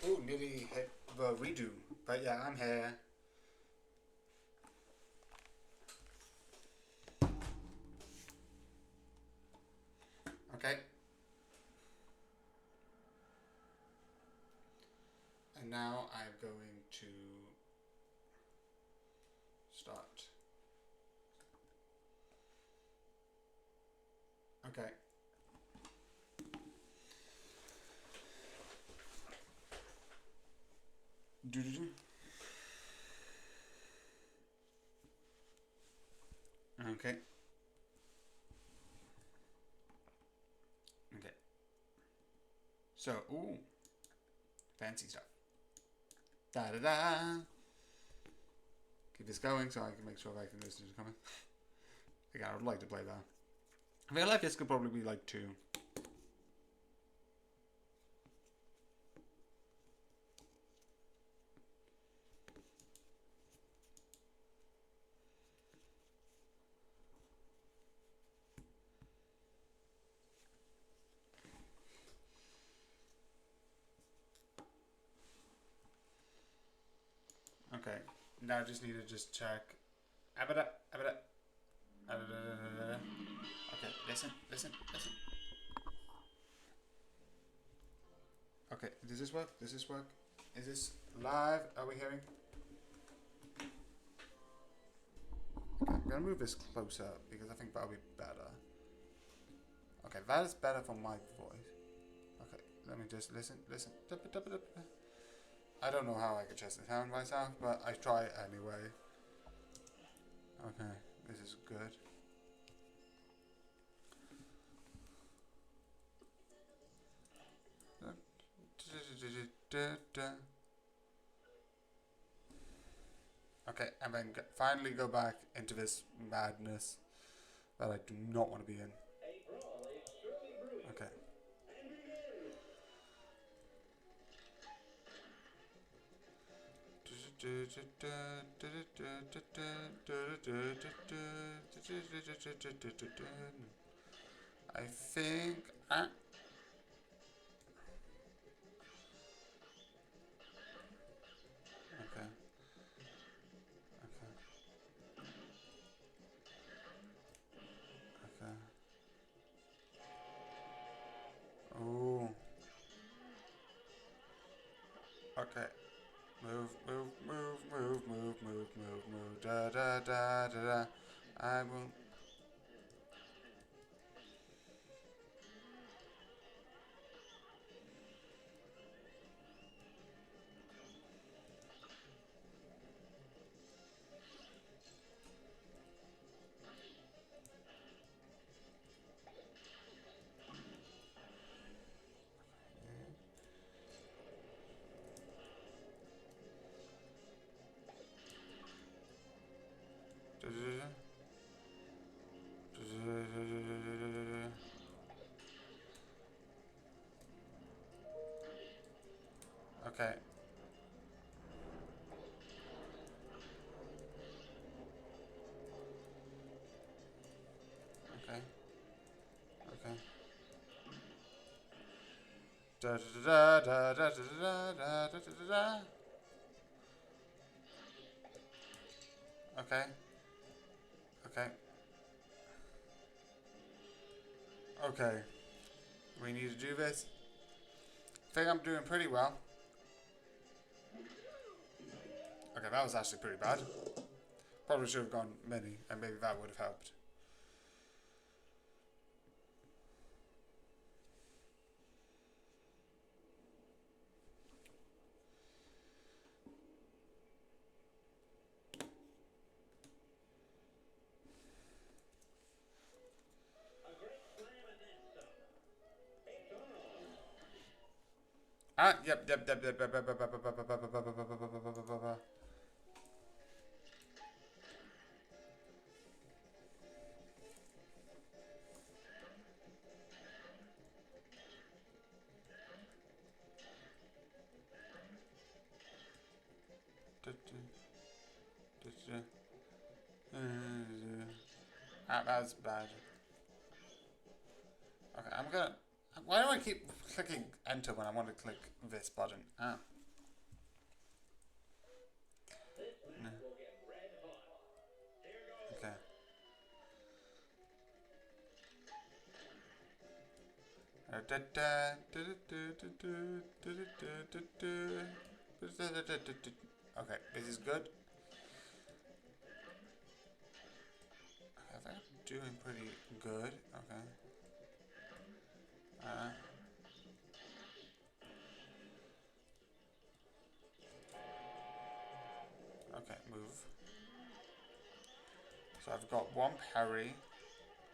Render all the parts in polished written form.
Ooh, nearly hit the redo. But yeah, I'm here. Okay. And now I'm going to start. Okay. Do-do-do. Okay. Okay. So, ooh, fancy stuff. Da da da. Keep this going so I can make sure I can listen to coming. Again, I would like to play that. I feel like this could probably be like 2. Okay. Now I just need to just check. Abada, abada, abada. Okay, listen. Okay, does this work? Does this work? Is this live? Are we hearing? Okay, I'm gonna move this closer because I think that'll be better. Okay, that is better for my voice. Okay, let me just listen. I don't know how I could test the sound myself, but I try it anyway. Okay, this is good. Okay, and then finally go back into this madness that I do not want to be in. Okay. I think. Okay. Okay. Ooh. Okay. Move. Da da da da da. I will. Okay. Okay. Okay. Da da da da da da da da da da. Okay. Okay. Okay. We need to do this. I think I'm doing pretty well. Okay, that was actually pretty bad. Probably should have gone mini, and maybe that would have helped. Ah, yep. Ah, that's bad. Okay, I'm gonna. Why do I keep clicking enter when I want to click this button? Ah. Okay, this is good. I think I'm doing pretty good. Okay. Okay, move. So I've got one parry,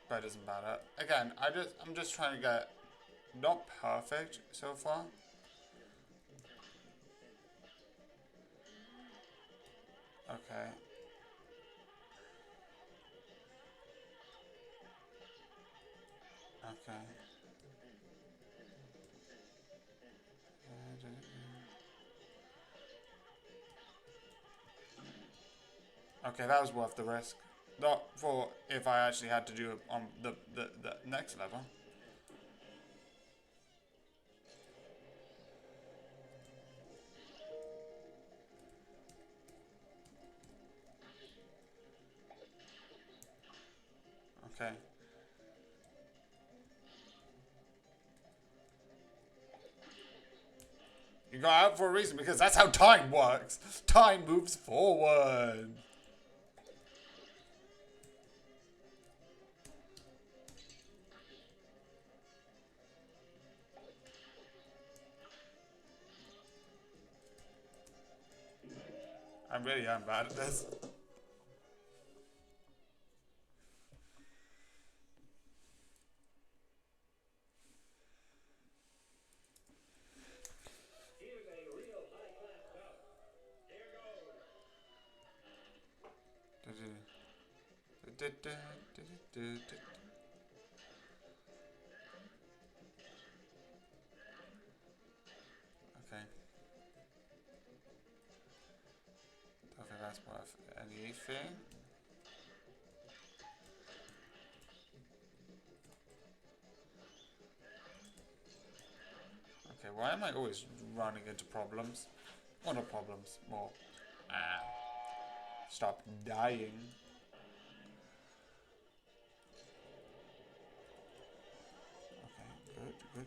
but it doesn't matter. Again, I'm just trying to get not perfect so far. Okay. Okay. Okay, that was worth the risk. Not for if I actually had to do it on the next level. Okay. You got out for a reason because that's how time works. Time moves forward. I really am bad at this. Okay. Don't think that's worth anything. Okay, why am I always running into problems? Well, not problems, more. Stop dying. Okay, good, good.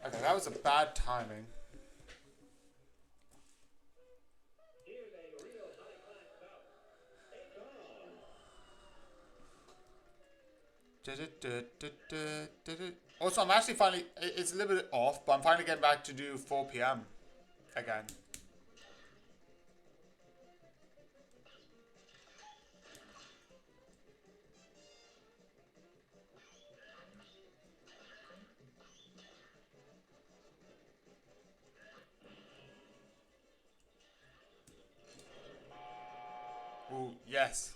Okay, that was a bad timing. Also, I'm actually finally, it's a little bit off, but I'm finally getting back to do 4 p.m. again. Ooh, yes.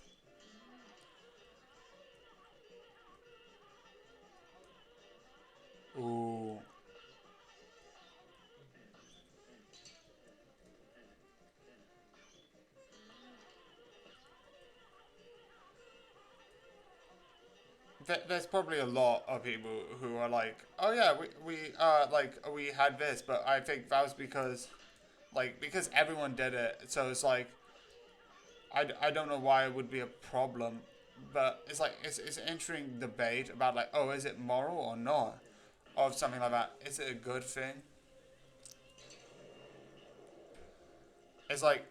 Ooh. There's probably a lot of people who are like, oh yeah, we had this, but I think that was because everyone did it, so it's like, I don't know why it would be a problem, but it's like, it's an interesting debate about like, oh, is it moral or not? Or something like that. Is it a good thing? It's like,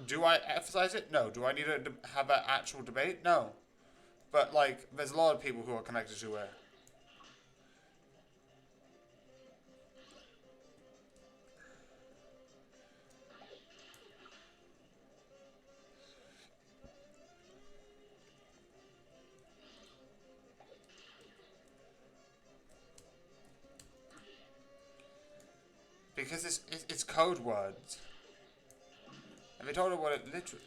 do I emphasize it? No. Do I need to have an actual debate? No. But like, there's a lot of people who are connected to it. Because it's code words. And they told her what it literally.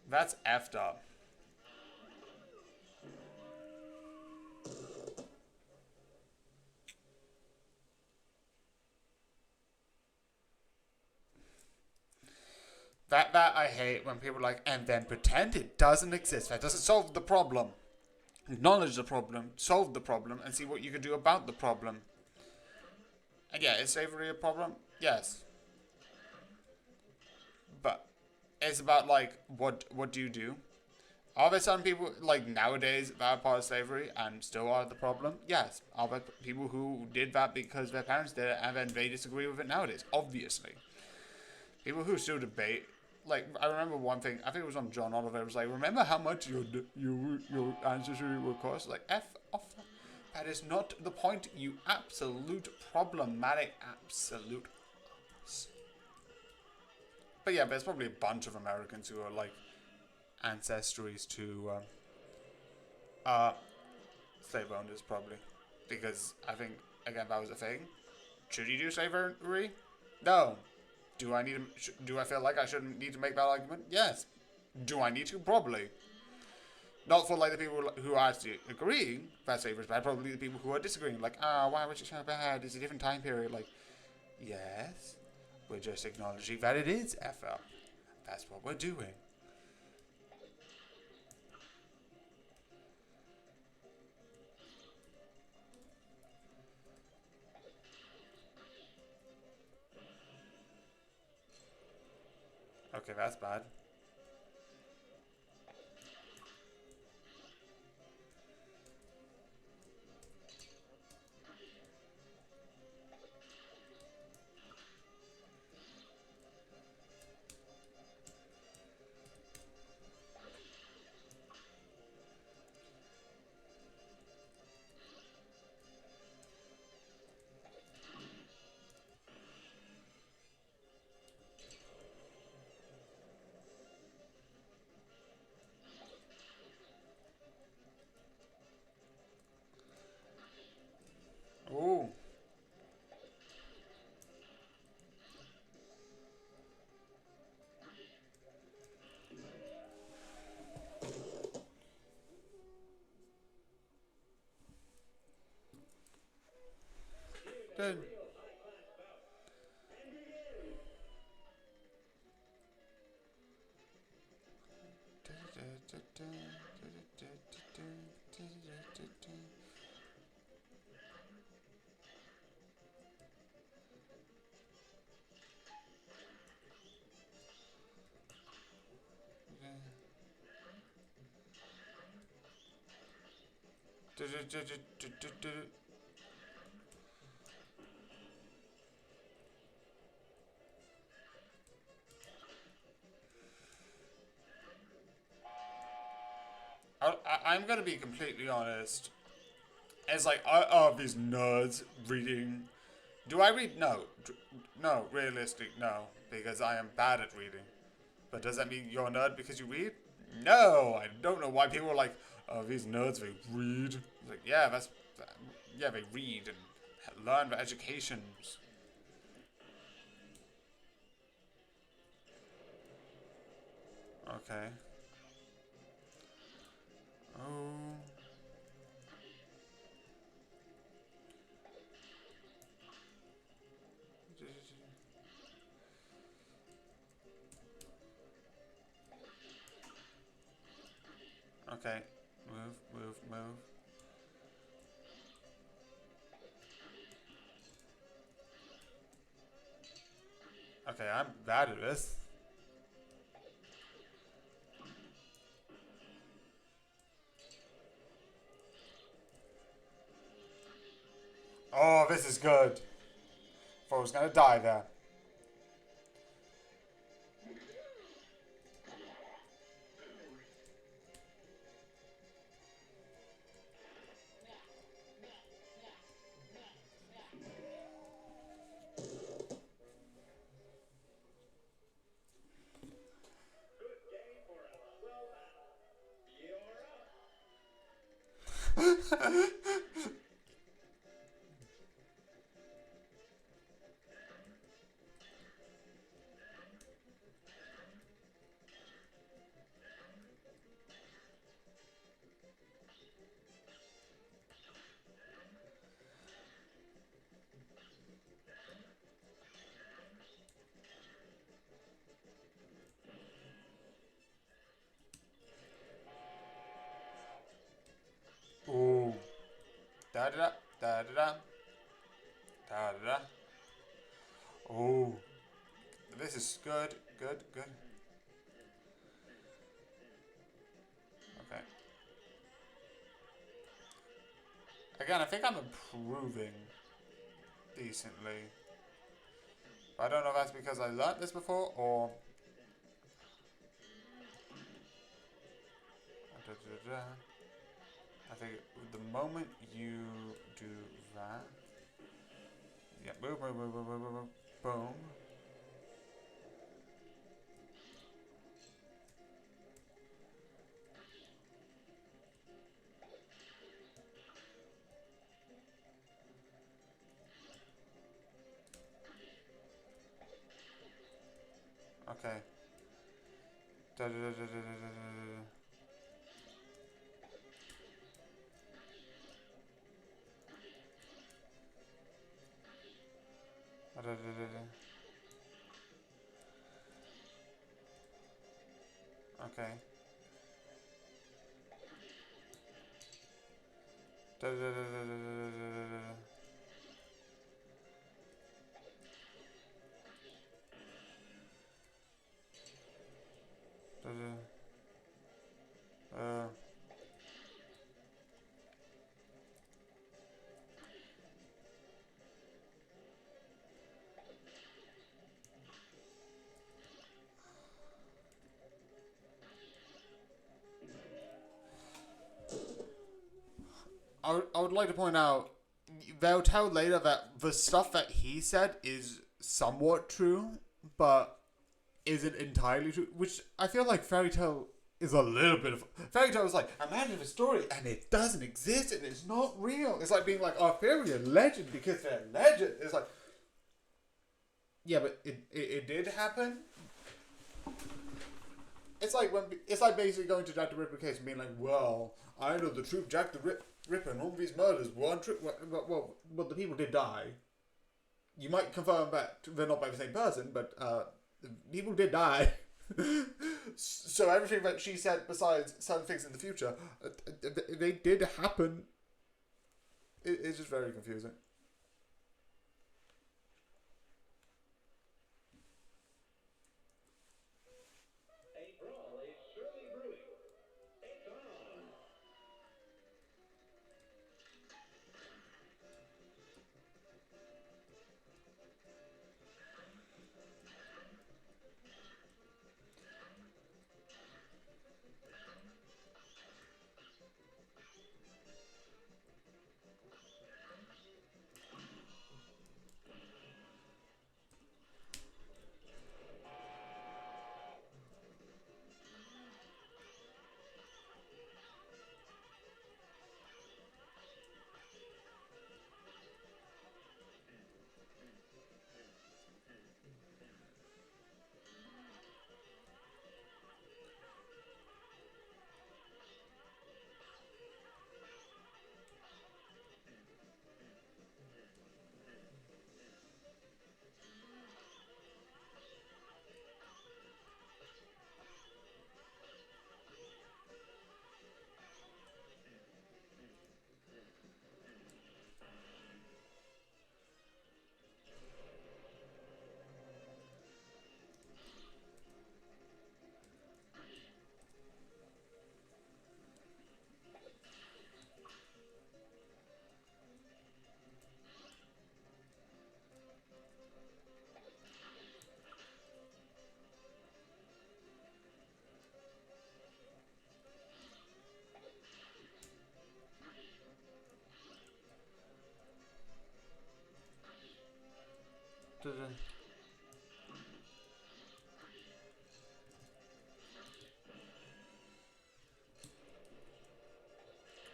That's effed up. That I hate when people are like, and then pretend it doesn't exist. That doesn't solve the problem. Acknowledge the problem, solve the problem, and see what you can do about the problem. And yeah, is slavery a problem? Yes. But it's about like what do you do? Are there some people like nowadays that are part of slavery and still are the problem? Yes. Are there people who did that because their parents did it and then they disagree with it nowadays? Obviously. People who still debate, like I remember one thing. I think it was on John Oliver. It was like, remember how much your ancestry will cost? Like f off. That is not the point. You absolute problematic absolute. But yeah, there's probably a bunch of Americans who are like ancestries to uh, slave owners, probably. Because I think, again, that was a thing. Should you do slavery? No. Do I feel like I shouldn't need to make that argument? Yes. Do I need to? Probably. Not for like the people who are actually agreeing that slavery is bad, probably the people who are disagreeing. Like, why was it so bad? It's a different time period. Like, yes. We're just acknowledging that it is FL. That's what we're doing. Okay, that's bad. Ooh. Good. I'm gonna be completely honest. It's like, are these nerds reading? Do I read? No. No, realistic, no. Because I am bad at reading. But does that mean you're a nerd because you read? No, I don't know why people are like, oh, these nerds, they read. It's like, yeah, yeah, they read and learn the educations. Okay. Oh. Okay. Move, move, move. Okay, I'm bad at this. Oh, this is good. Thought I was gonna die there. da da da da da. Oh, this is good, good, good. Okay. Again, I think I'm improving decently. But I don't know if that's because I learnt this before or. I think the moment you do that. Yeah, boom, boom, boom, boom, boom, boom, boom. Okay. Da, da, da, da, da, da, da. Da, da, da, da. Okay. Da, da, da, da, da, da, da, da. Da, da. I would like to point out, they'll tell later that the stuff that he said is somewhat true, but isn't entirely true. Which I feel like Fairy Tale is a little bit of. Fairy Tale is like, imagine a story and it doesn't exist and it's not real. It's like being like Arthurian legend because they're legend. It's like, yeah, but it did happen. It's like basically going to Jack the Ripper case and being like, well, I know the truth. Jack the Ripper and all these murders weren't true. Well, the people did die. You might confirm that they're not by the same person, but people did die. So everything that she said, besides some things in the future, they did happen. It's just very confusing.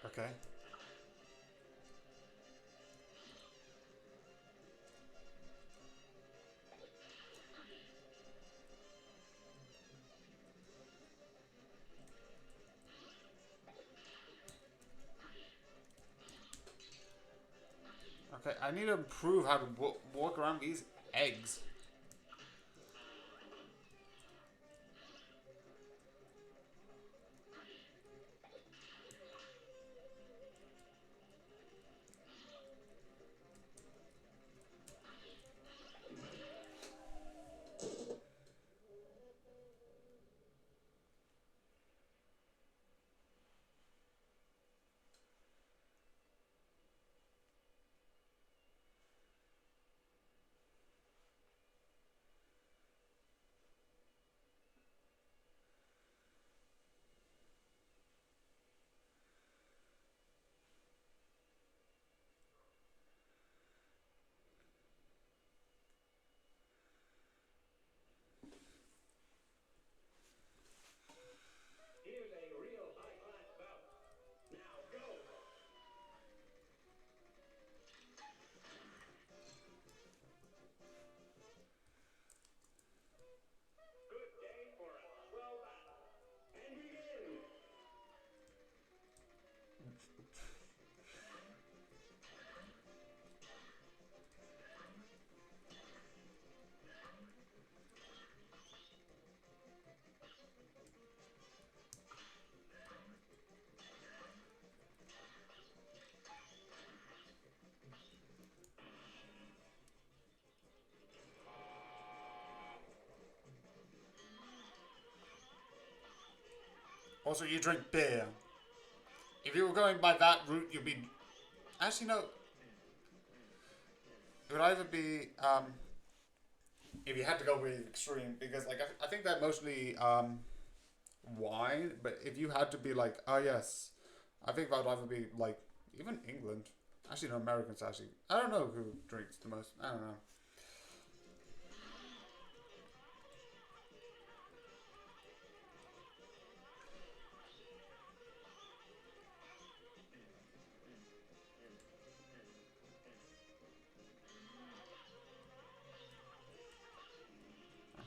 Okay. Okay, I need to improve how to walk around these eggs. Also, you drink beer. If you were going by that route, you'd be... Actually, no. It would either be... if you had to go really extreme, because like I think they're mostly wine, but if you had to be like, oh yes, I think that would either be like even England. Actually, no, Americans actually. I don't know who drinks the most. I don't know.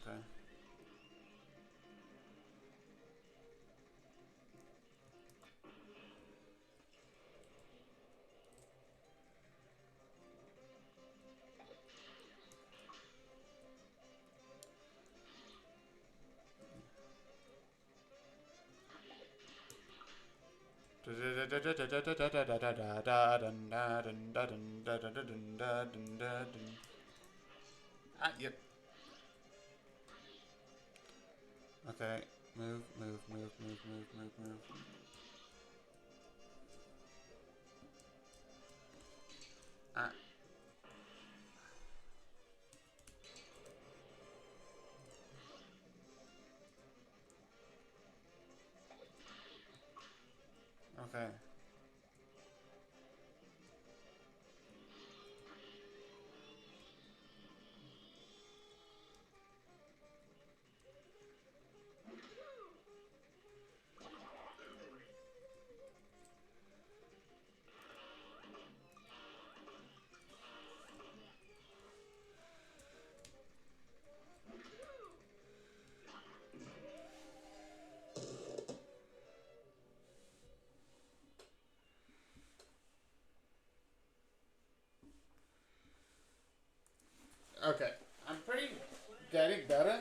Okay. Ah, yep. Okay. Move, move, move, move, move, move, move. Ah, okay. Okay. I'm pretty getting better.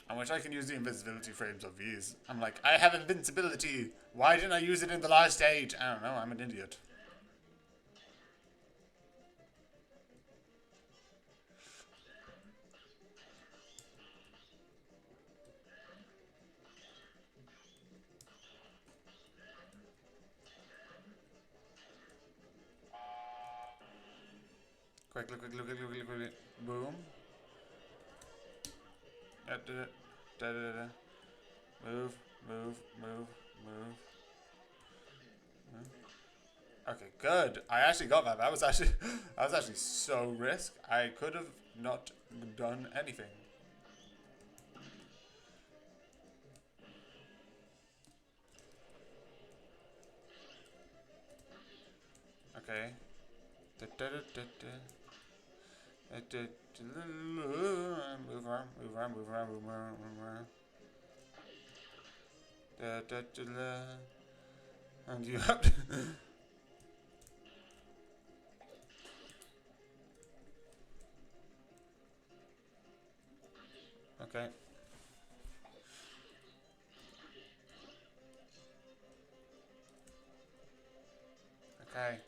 I wish I can use the invisibility frames of these. I'm like, I have invincibility. Why didn't I use it in the last stage? I don't know. I'm an idiot. Quick, quick, quick, quick, quick, quick, quick. Boom. Da, da, da, da, da, da. Move, move, move, move. Okay, good. I actually got that. That was actually, that was actually so risk. I could have not done anything. Okay. Da, da, da, da, da. Move around, move around, move around, move around, move around. Da, da, da, da. And you have to. Okay. Okay.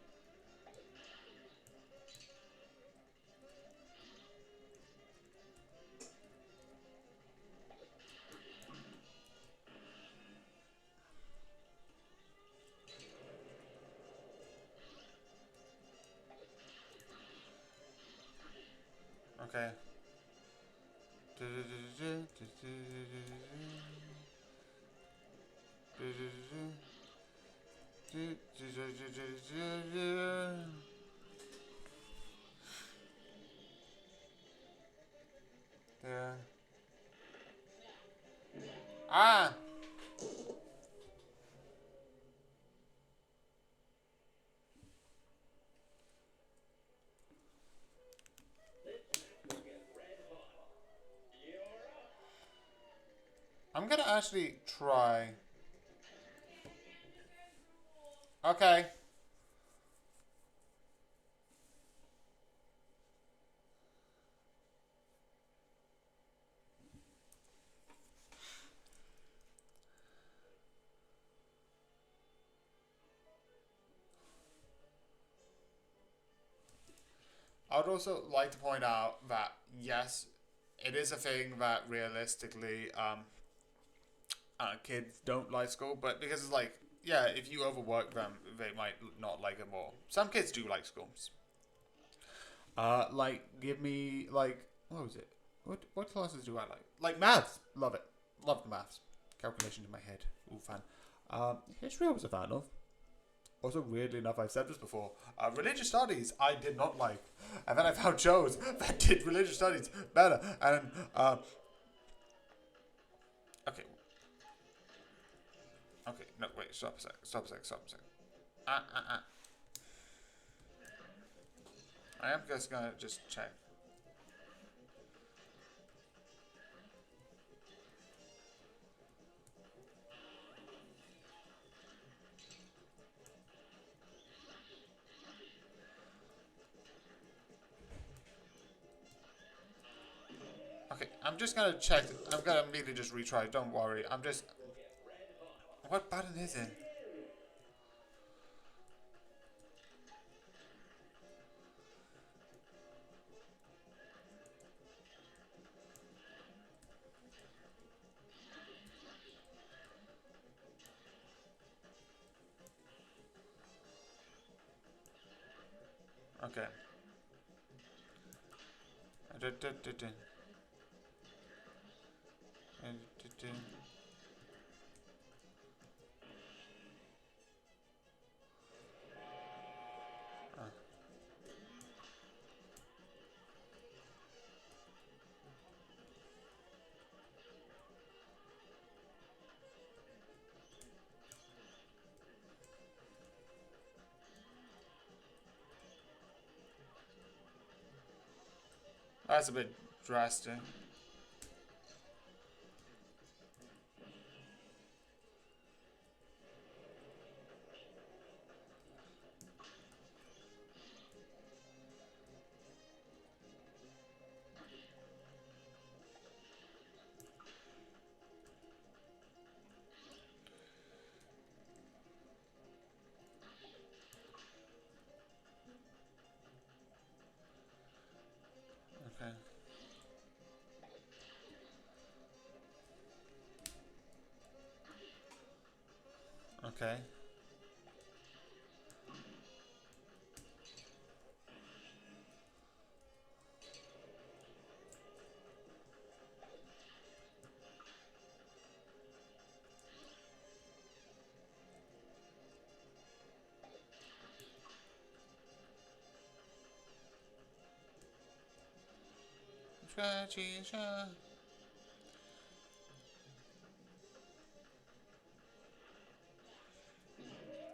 Okay. Yeah. Ah! I'm gonna actually try. Okay. I would also like to point out that yes, it is a thing that realistically, kids don't like school, but because it's like, yeah, if you overwork them, they might not like it more. Some kids do like school. Like, give me, like, what was it? What classes do I like? Like maths. Love it. Love the maths. Calculation in my head. Ooh, fan. History I was a fan of. Also, weirdly enough, I've said this before. Religious studies I did not like, and then I found shows that did religious studies better. And okay, okay, no, wait, stop a sec, stop a sec, stop a sec. Uh, uh, uh. I am just gonna just check. Okay, I'm just gonna check. I'm gonna immediately just retry. Don't worry. I'm just. What button is it? Okay. That's a bit drastic. Okay. Okay.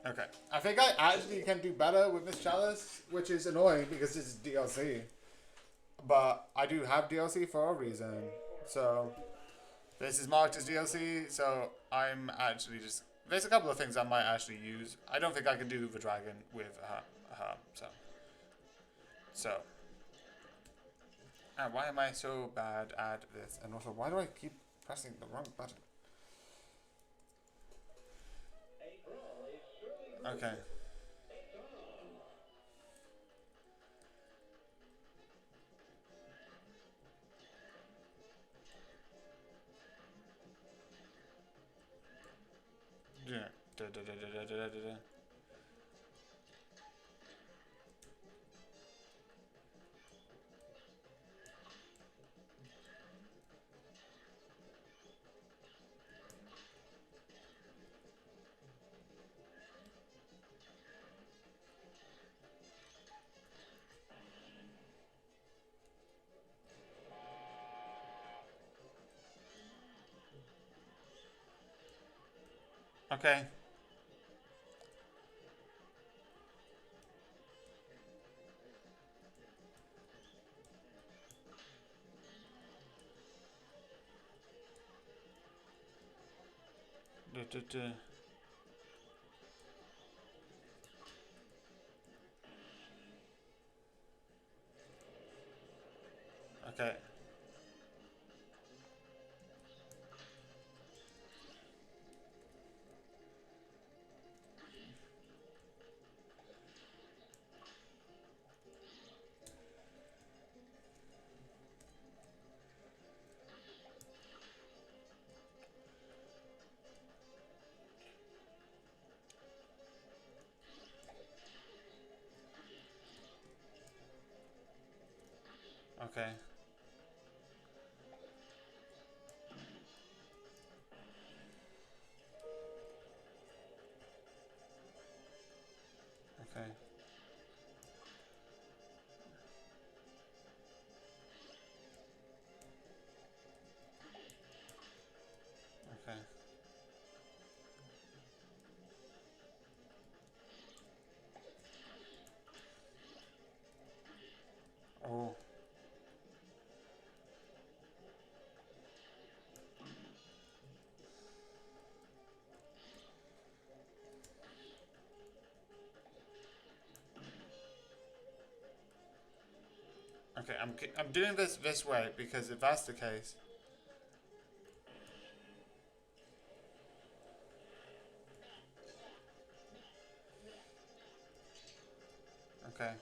Okay. I think I actually can do better with Miss Chalice, which is annoying because this is DLC. But I do have DLC for a reason. So this is marked as DLC, so I'm actually just there's a couple of things I might actually use. I don't think I can do the dragon with her, so why am I so bad at this? And also, why do I keep pressing the wrong button? Okay. Yeah. Da, da, da, da, da, da, da, da. Okay. Da, da, da. Okay. Okay. Okay. Okay. Oh. Okay, I'm doing this way because if that's the case, okay,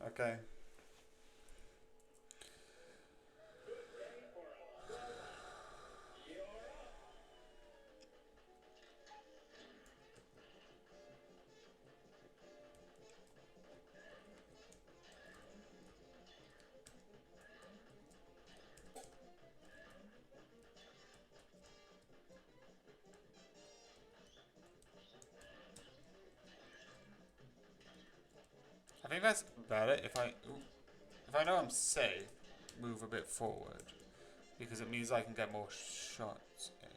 okay, I think that's better if I know I'm safe, move a bit forward because it means I can get more shots in.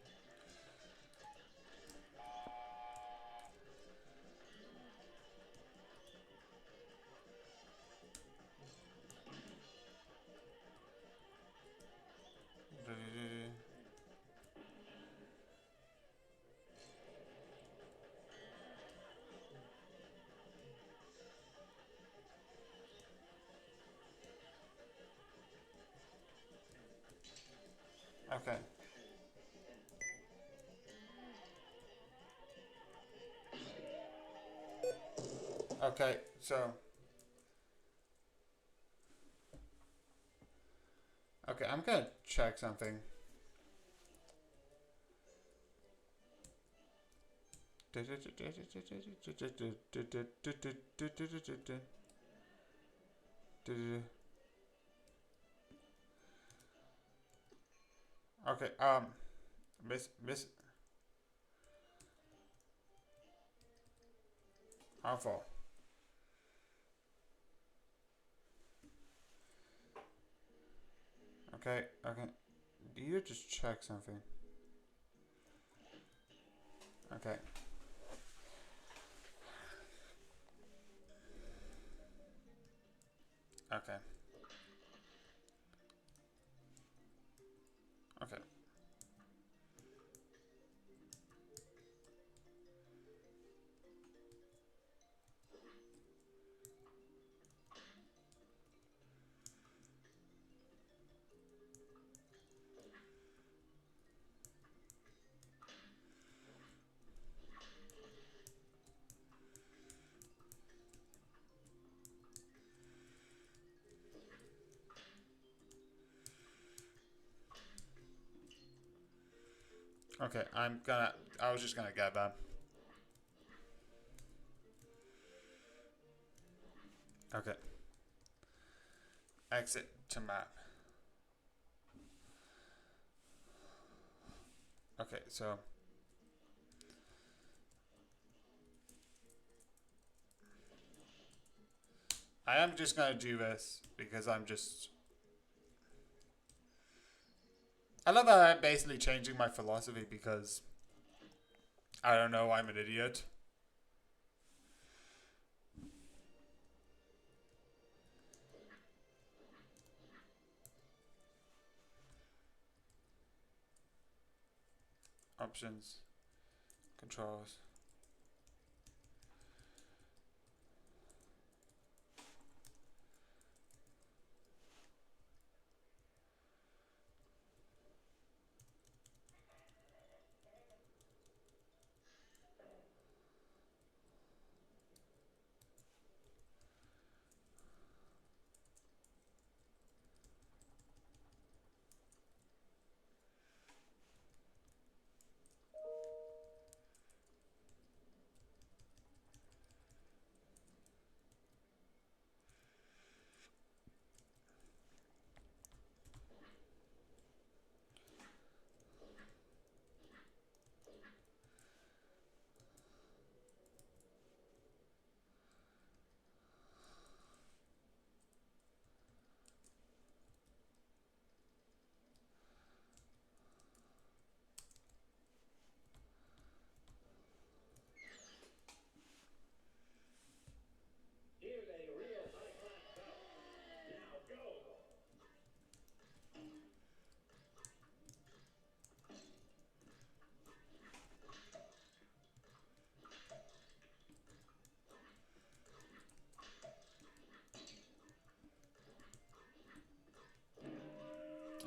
Okay. Okay, so okay, I'm gonna check something. Okay, miss how far? Okay, okay. Do you just check something? Okay. Okay. Okay. Okay, I was just gonna get that. Okay. Exit to map. Okay, so I am just gonna do this because I'm just. I love how I'm basically changing my philosophy because I don't know, I'm an idiot. Options, controls.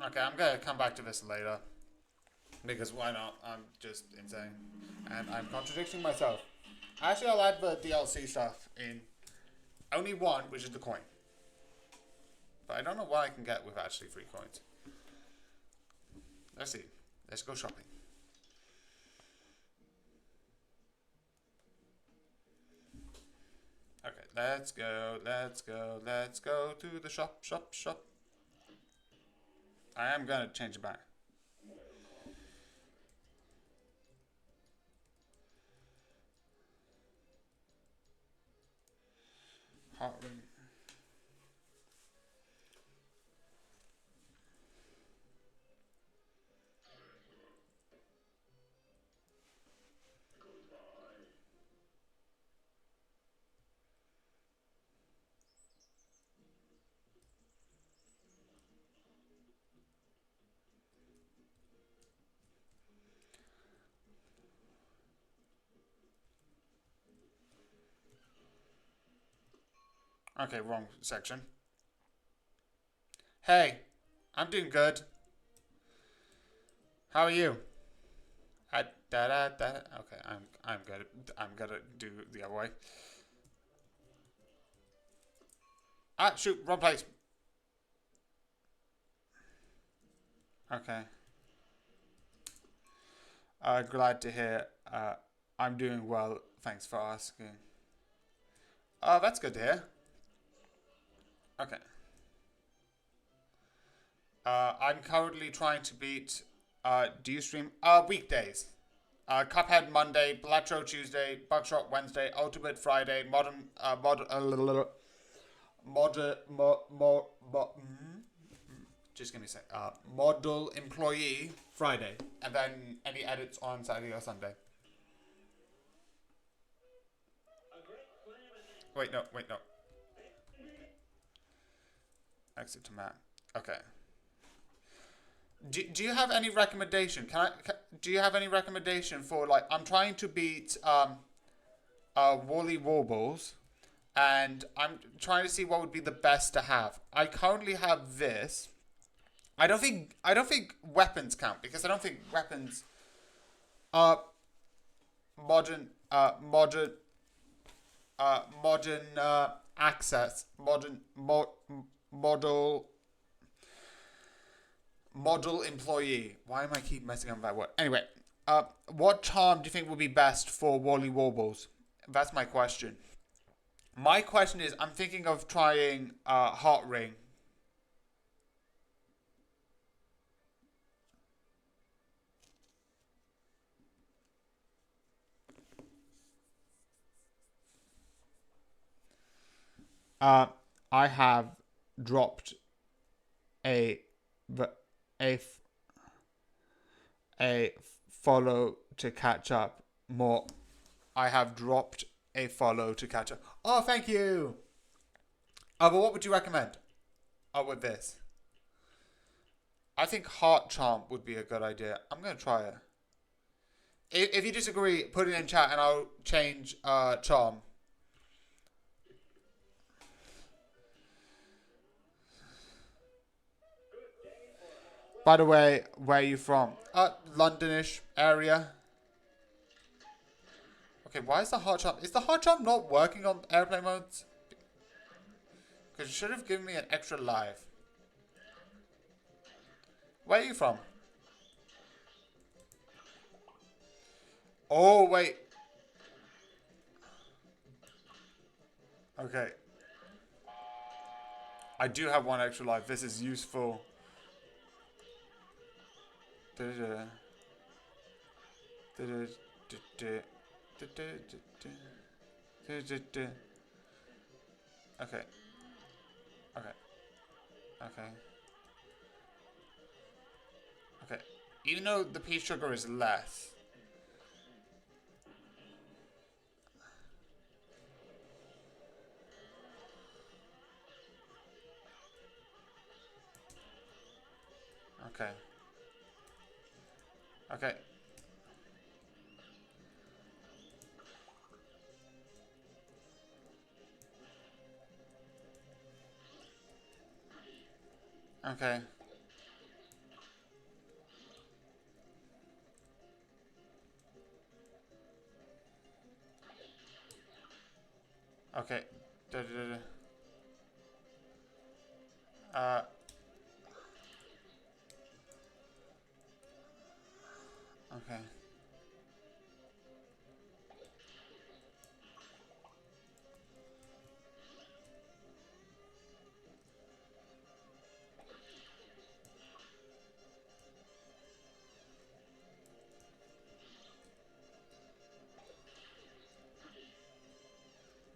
Okay, I'm gonna come back to this later. Because why not? I'm just insane. And I'm contradicting myself. Actually, I'll add the DLC stuff in only one, which is the coin. But I don't know what I can get with actually 3 coins. Let's see. Let's go shopping. Okay, let's go to the shop. I am gonna change it back. Heart ring. Okay, wrong section. Hey, I'm doing good. How are you? Okay, I'm gonna do the other way. Ah, shoot, wrong place. Okay. Glad to hear. I'm doing well. Thanks for asking. Oh, that's good to hear. Okay. I'm currently trying to beat. Do you stream? Weekdays. Cuphead Monday, Blatro Tuesday, Buckshot Wednesday, Ultimate Friday, just give me a sec. Model Employee Friday, and then any edits on Saturday or Sunday. Wait, no. Exit to map. Okay. Do you have any recommendation? Do you have any recommendation for like I'm trying to beat Wally Warbles, and I'm trying to see what would be the best to have. I currently have this. I don't think weapons count because I don't think weapons are modern modern access model model employee. Why am I keep messing up that word? Anyway, what charm do you think would be best for Wally Warbles? That's my question. My question is, I'm thinking of trying Heart Ring. Uh, I have dropped a a a follow to catch up more. I have dropped a follow to catch up. Oh, thank you. But what would you recommend? With this, I think Heart Charm would be a good idea. I'm gonna try it. If you disagree, put it in chat and I'll change Charm. By the way, where are you from? Londonish area. Okay, why is the Heart Charm? Is the Heart Charm not working on airplane modes? Because you should have given me an extra life. Where are you from? Oh, wait. Okay. I do have one extra life. This is useful. Okay. Okay. Okay. Okay. Even though the pea sugar is less. Okay. Okay. Okay. Okay. Da, da, da, da. Okay.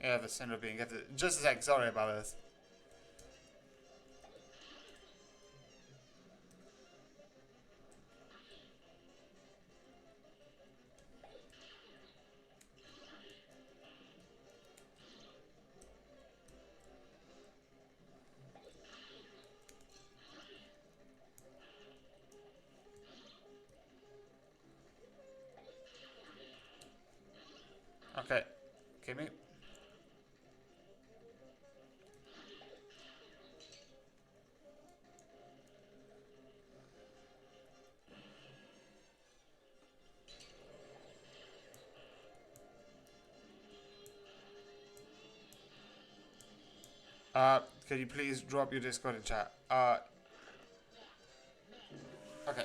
Yeah, the center being gifted. Just a sec, sorry about this. Okay. Give me. Could you please drop your Discord in chat? Okay.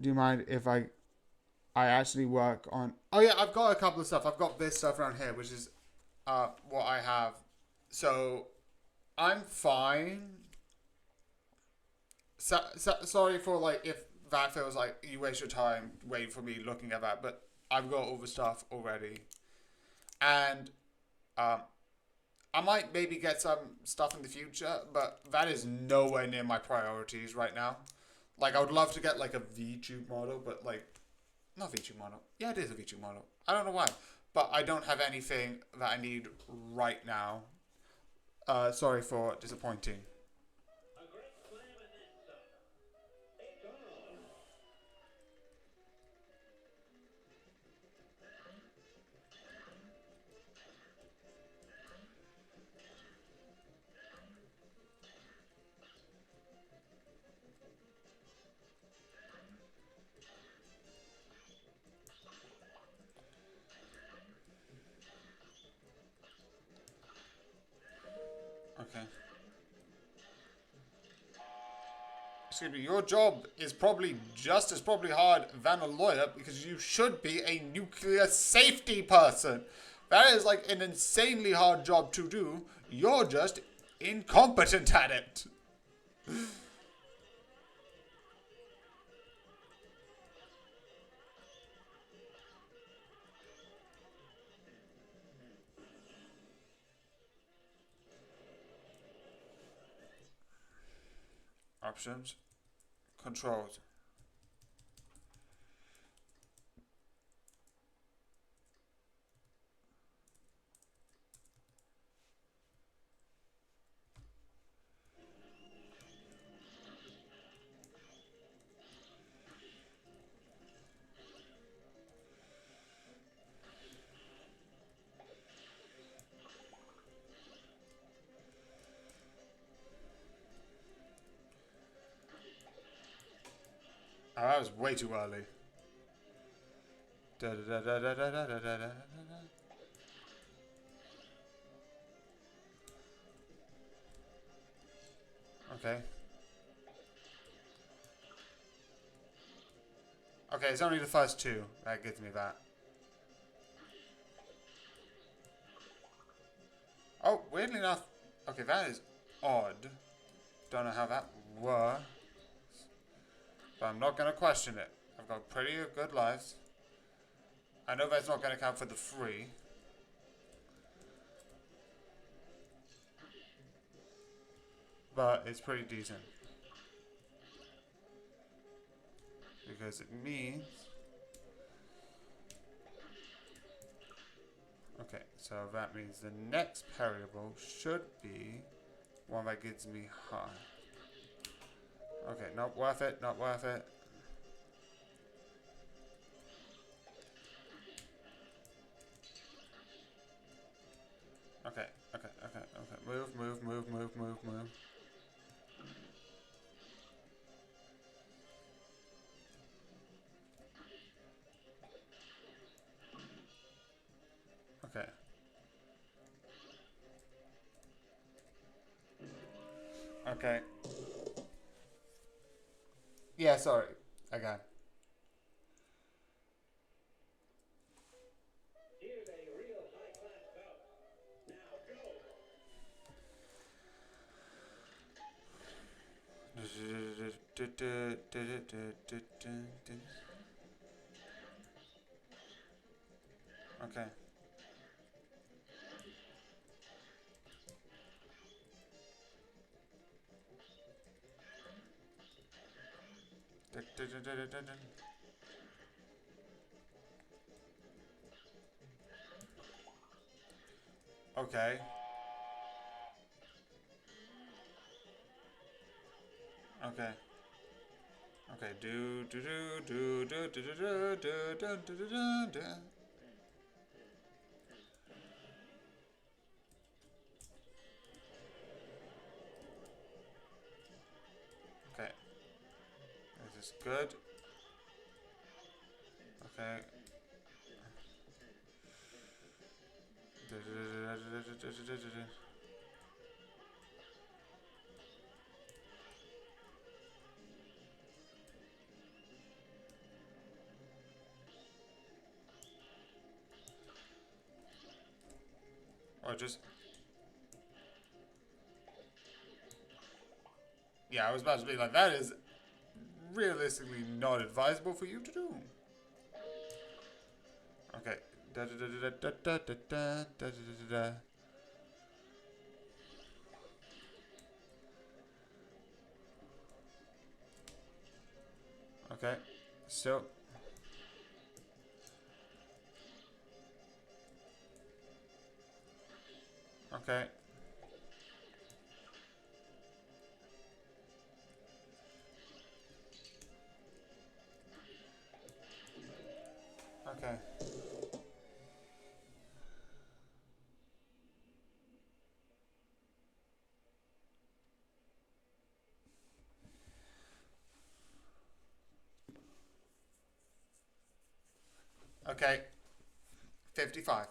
Do you mind if I actually work on? Oh yeah, I've got a couple of stuff. I've got this stuff around here, which is what I have. So I'm fine. Sorry for like if that feels like you waste your time waiting for me looking at that, but I've got all the stuff already, and um, I might maybe get some stuff in the future, but that is nowhere near my priorities right now. Like I would love to get like a VTube model, but like not VTube model. Yeah, it is a VTube model. I don't know why, but I don't have anything that I need right now. Sorry for disappointing. Okay. Excuse me, your job is probably just as probably hard than a lawyer because you should be a nuclear safety person. That is like an insanely hard job to do. You're just incompetent at it. Options, controls. Oh, that was way too early. Da, da, da, da, da, da, da, da, da, Okay. Okay, it's only the first two that gives me that. Oh, weirdly enough. Okay, that is odd. Don't know how that works. But I'm not going to question it. I've got pretty good lives. I know that's not going to count for the free. But it's pretty decent. Because it means... Okay, so that means the next variable should be one that gives me high. Okay, not worth it, not worth it. Okay, okay, okay, okay. Move, move, move, move, move, move. Okay. Okay. Yeah, sorry. Okay. Okay. Okay. Okay. Okay. Do do do do do do do do do do do do do. Okay. This is good. Okay. Or just. Yeah, I was about to be like, that is realistically not advisable for you to do. Okay. Da da da da da da da da da da da. Okay. So. Okay. Okay. Okay. 55.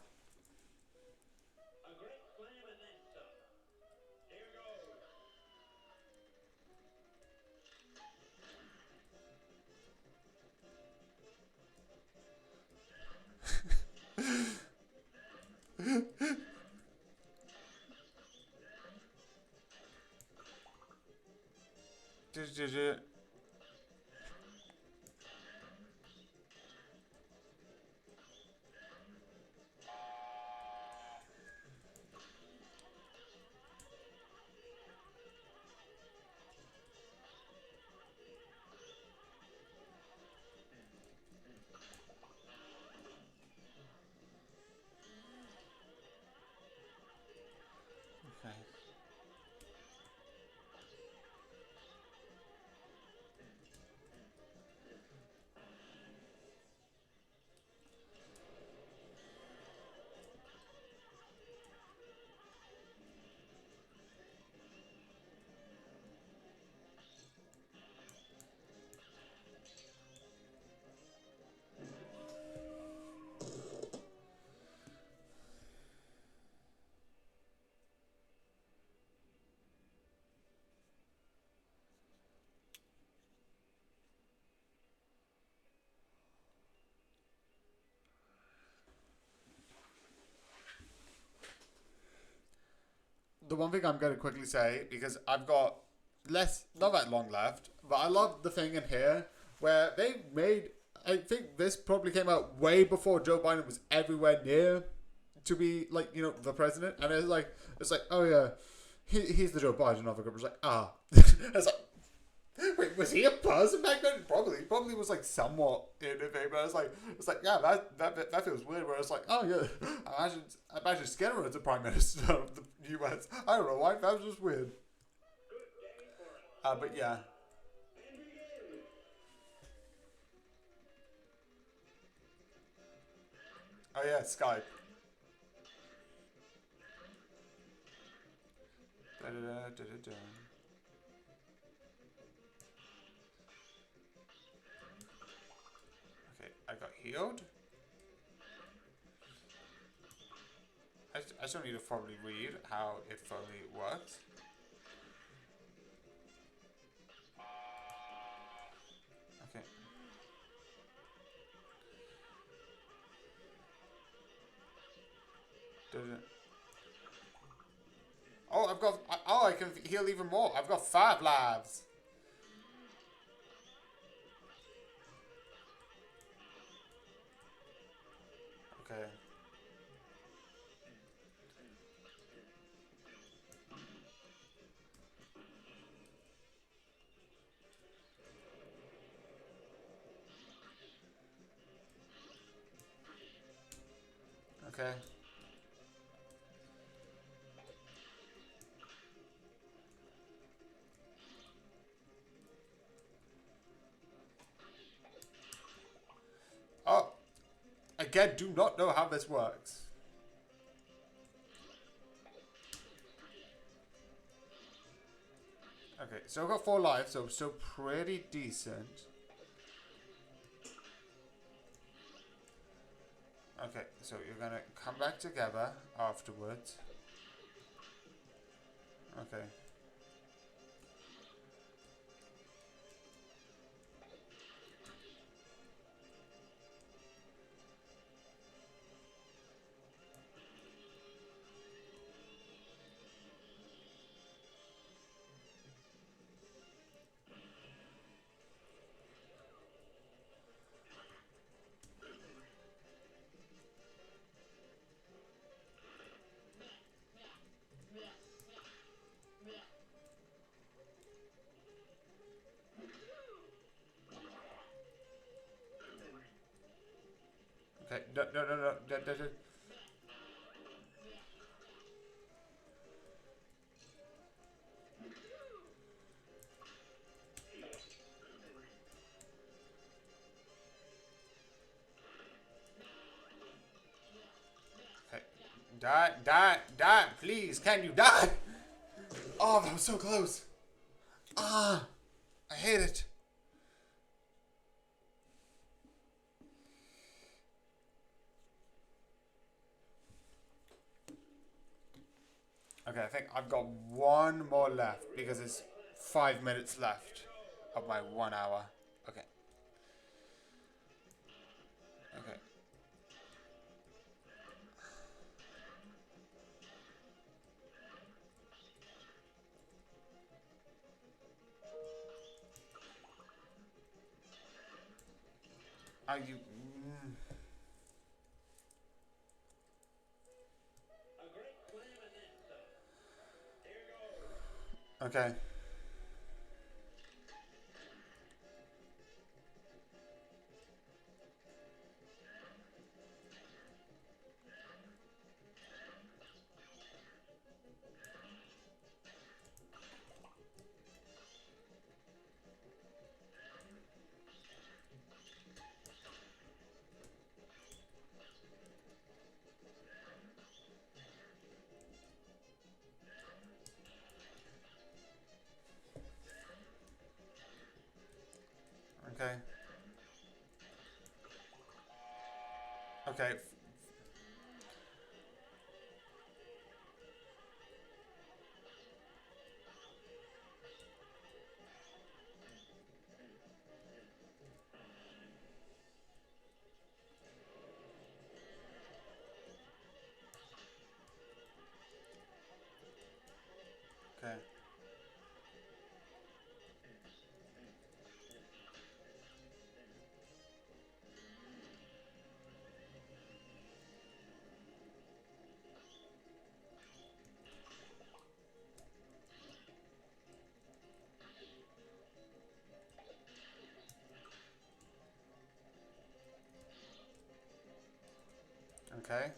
Okay. The one thing I'm going to quickly say, because I've got not that long left, but I love the thing in here where they made. I think this probably came out way before Joe Biden was everywhere near to be like the president, and it's like oh yeah, he's the Joe Biden of the group. It's like it's like wait, was he a person back then? Probably was like somewhat in a thing, but it's like yeah, that feels weird. Where it's like oh yeah, imagine Skinner as the prime minister of the U.S. I don't know why that was just weird. But yeah, oh yeah, Skype. Da-da-da-da-da-da. Okay, I got healed. I still need to probably read how it fully works. Okay. Doesn't. Oh, I've got. Oh, I can heal even more. I've got 5 lives. Okay. Okay. Oh, again, do not know how this works. Okay, so I've got 4 lives, so still pretty decent. Okay, so you're gonna come back together afterwards. Okay. Okay, no. Okay. Die, please, can you die? Oh, that was so close. Ah, I hate it. Okay, I think I've got 1 more left because it's 5 minutes left of my 1 hour. Okay. Okay. Are you? Okay. Okay. Okay. Okay. Okay.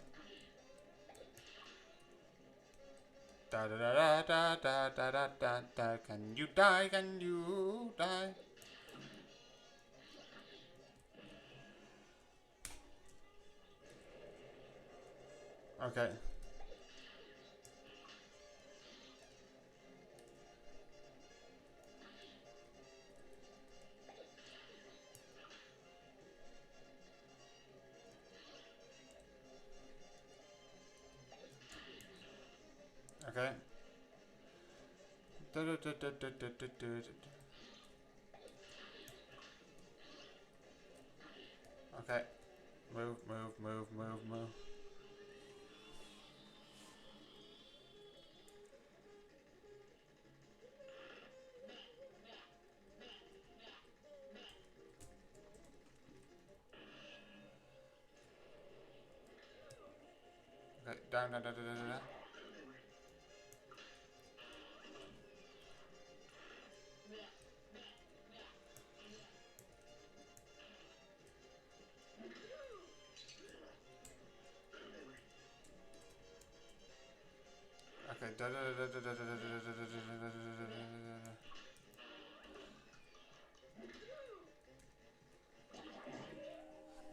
Da da da da da da da da da. Can you die? Can you die? Okay. Okay. Okay. Move, move, move, move, move. Okay, down, down, down, down, down, down. Okay, da da da da da da da da da da da da.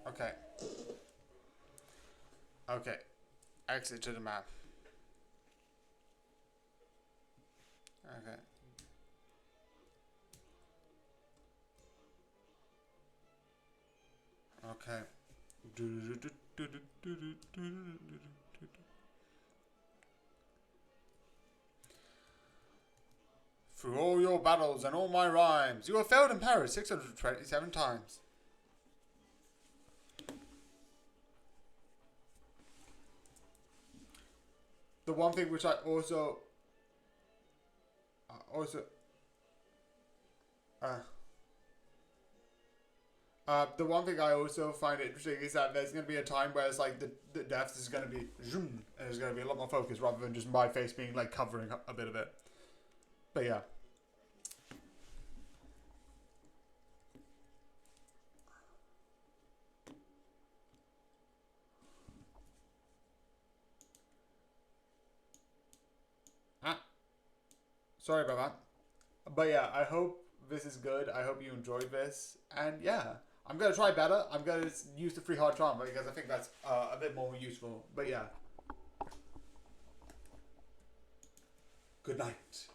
Okay. Okay. Exit to the map. Okay. Okay. Through all your battles and all my rhymes, you have failed in Paris 627 times. The one thing which I also the one thing I also find interesting is that there's going to be a time where it's like the deaths is going to be zoom, and there's going to be a lot more focus rather than just my face being like covering a bit of it. But yeah. Ah, sorry about that. But yeah, I hope this is good. I hope you enjoyed this. And yeah, I'm going to try better. I'm going to use the free hard charm because I think that's a bit more useful. But yeah. Good night.